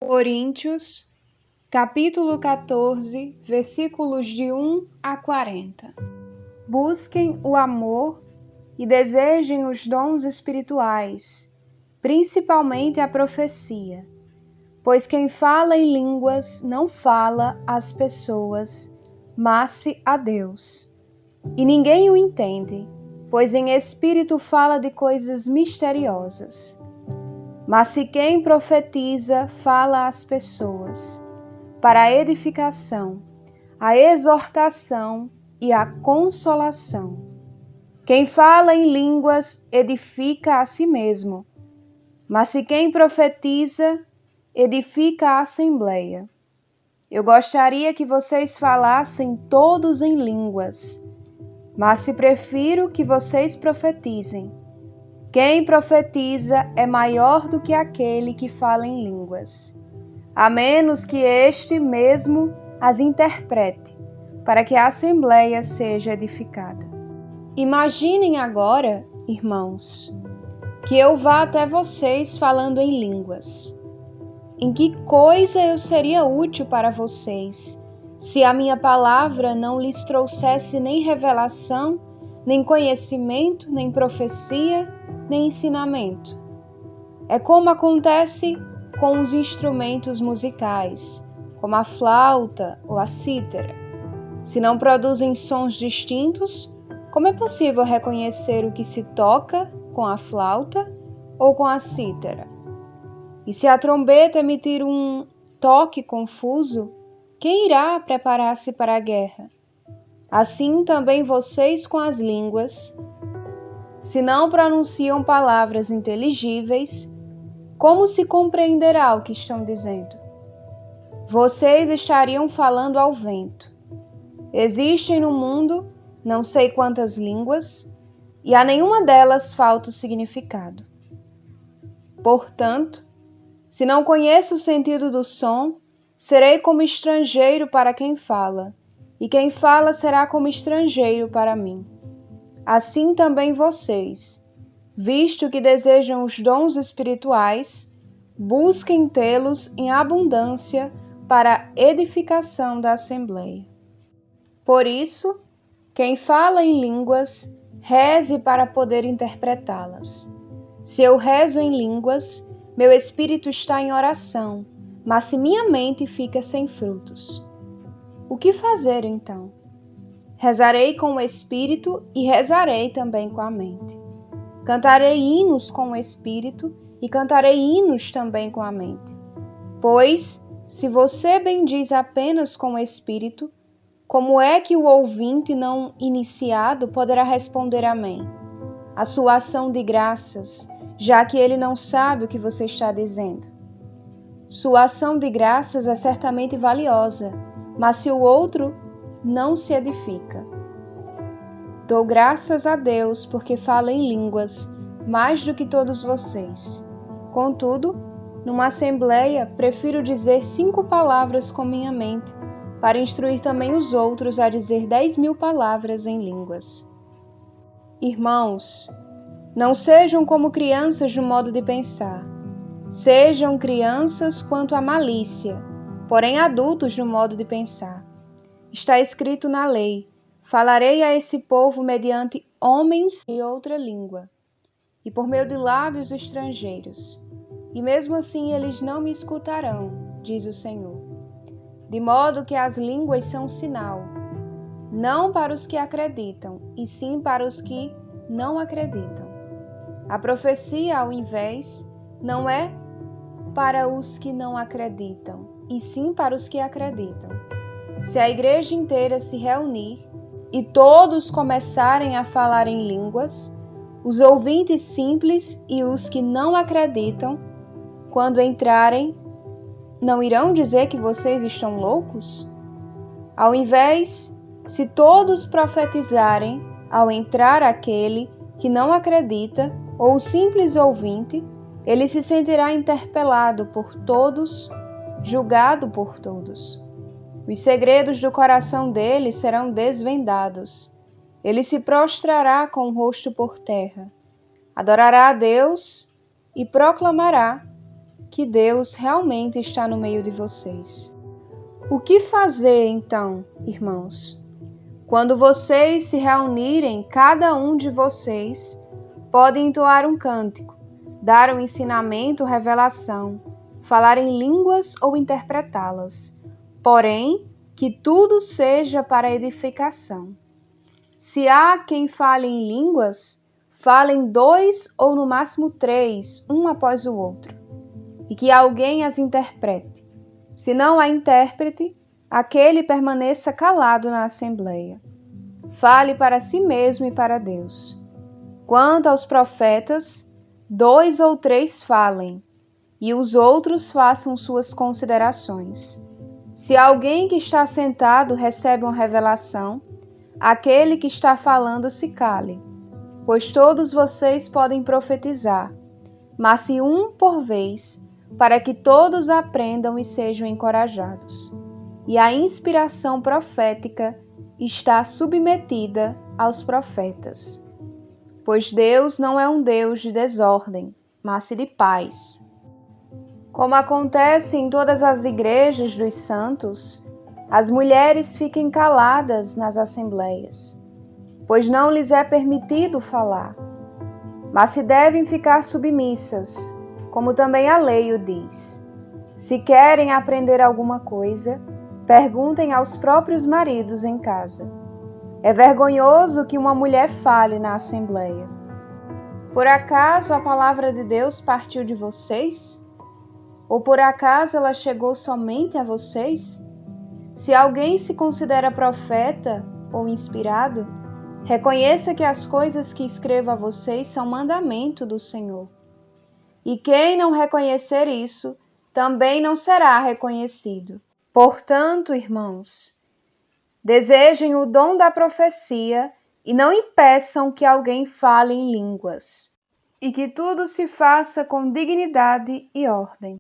Coríntios, capítulo 14, versículos de 1 a 40. Busquem o amor e desejem os dons espirituais, principalmente a profecia, pois quem fala em línguas não fala às pessoas, mas a Deus. E ninguém o entende, pois em espírito fala de coisas misteriosas. Mas se quem profetiza fala às pessoas, para a edificação, a exortação e a consolação. Quem fala em línguas edifica a si mesmo, mas se quem profetiza, edifica a assembleia. Eu gostaria que vocês falassem todos em línguas, mas se prefiro que vocês profetizem. Quem profetiza é maior do que aquele que fala em línguas, a menos que este mesmo as interprete, para que a assembleia seja edificada. Imaginem agora, irmãos, que eu vá até vocês falando em línguas. Em que coisa eu seria útil para vocês, se a minha palavra não lhes trouxesse nem revelação, nem conhecimento, nem profecia, nem ensinamento? É como acontece com os instrumentos musicais, como a flauta ou a cítara. Se não produzem sons distintos, como é possível reconhecer o que se toca com a flauta ou com a cítara? E se a trombeta emitir um toque confuso, quem irá preparar-se para a guerra? Assim também vocês com as línguas, se não pronunciam palavras inteligíveis, como se compreenderá o que estão dizendo? Vocês estariam falando ao vento. Existem no mundo não sei quantas línguas, e a nenhuma delas falta o significado. Portanto, se não conheço o sentido do som, serei como estrangeiro para quem fala, e quem fala será como estrangeiro para mim. Assim também vocês, visto que desejam os dons espirituais, busquem tê-los em abundância para a edificação da assembleia. Por isso, quem fala em línguas, reze para poder interpretá-las. Se eu rezo em línguas, meu espírito está em oração, mas se minha mente fica sem frutos. O que fazer então? Rezarei com o espírito e rezarei também com a mente. Cantarei hinos com o espírito e cantarei hinos também com a mente. Pois, se você bendiz apenas com o espírito, como é que o ouvinte não iniciado poderá responder amém? A sua ação de graças, já que ele não sabe o que você está dizendo. Sua ação de graças é certamente valiosa, mas se o outro não se edifica. Dou graças a Deus porque falo em línguas mais do que todos vocês. Contudo, numa assembleia, prefiro dizer 5 palavras com minha mente, para instruir também os outros a dizer 10.000 palavras em línguas. Irmãos, não sejam como crianças no modo de pensar. Sejam crianças quanto à malícia, porém adultos no modo de pensar. Está escrito na lei: falarei a esse povo mediante homens e outra língua, e por meio de lábios estrangeiros. E mesmo assim eles não me escutarão, diz o Senhor. De modo que as línguas são sinal, não para os que acreditam, e sim para os que não acreditam. A profecia, ao invés, não é para os que não acreditam, e sim para os que acreditam. Se a igreja inteira se reunir e todos começarem a falar em línguas, os ouvintes simples e os que não acreditam, quando entrarem, não irão dizer que vocês estão loucos? Ao invés, se todos profetizarem, ao entrar aquele que não acredita ou o simples ouvinte, ele se sentirá interpelado por todos, julgado por todos. Os segredos do coração dele serão desvendados. Ele se prostrará com o rosto por terra, adorará a Deus e proclamará que Deus realmente está no meio de vocês. O que fazer, então, irmãos? Quando vocês se reunirem, cada um de vocês pode entoar um cântico, dar um ensinamento, revelação, falar em línguas ou interpretá-las, porém, que tudo seja para edificação. Se há quem fale em línguas, falem 2 ou no máximo 3, um após o outro, e que alguém as interprete. Se não há intérprete, aquele permaneça calado na assembleia. Fale para si mesmo e para Deus. Quanto aos profetas, 2 ou 3 falem, e os outros façam suas considerações. Se alguém que está sentado recebe uma revelação, aquele que está falando se cale, pois todos vocês podem profetizar, mas se um por vez, para que todos aprendam e sejam encorajados. E a inspiração profética está submetida aos profetas. Pois Deus não é um Deus de desordem, mas de paz. Como acontece em todas as igrejas dos santos, as mulheres fiquem caladas nas assembleias, pois não lhes é permitido falar, mas se devem ficar submissas, como também a lei o diz. Se querem aprender alguma coisa, perguntem aos próprios maridos em casa. É vergonhoso que uma mulher fale na assembleia. Por acaso a palavra de Deus partiu de vocês? Ou por acaso ela chegou somente a vocês? Se alguém se considera profeta ou inspirado, reconheça que as coisas que escrevo a vocês são mandamento do Senhor. E quem não reconhecer isso, também não será reconhecido. Portanto, irmãos, desejem o dom da profecia e não impeçam que alguém fale em línguas, e que tudo se faça com dignidade e ordem.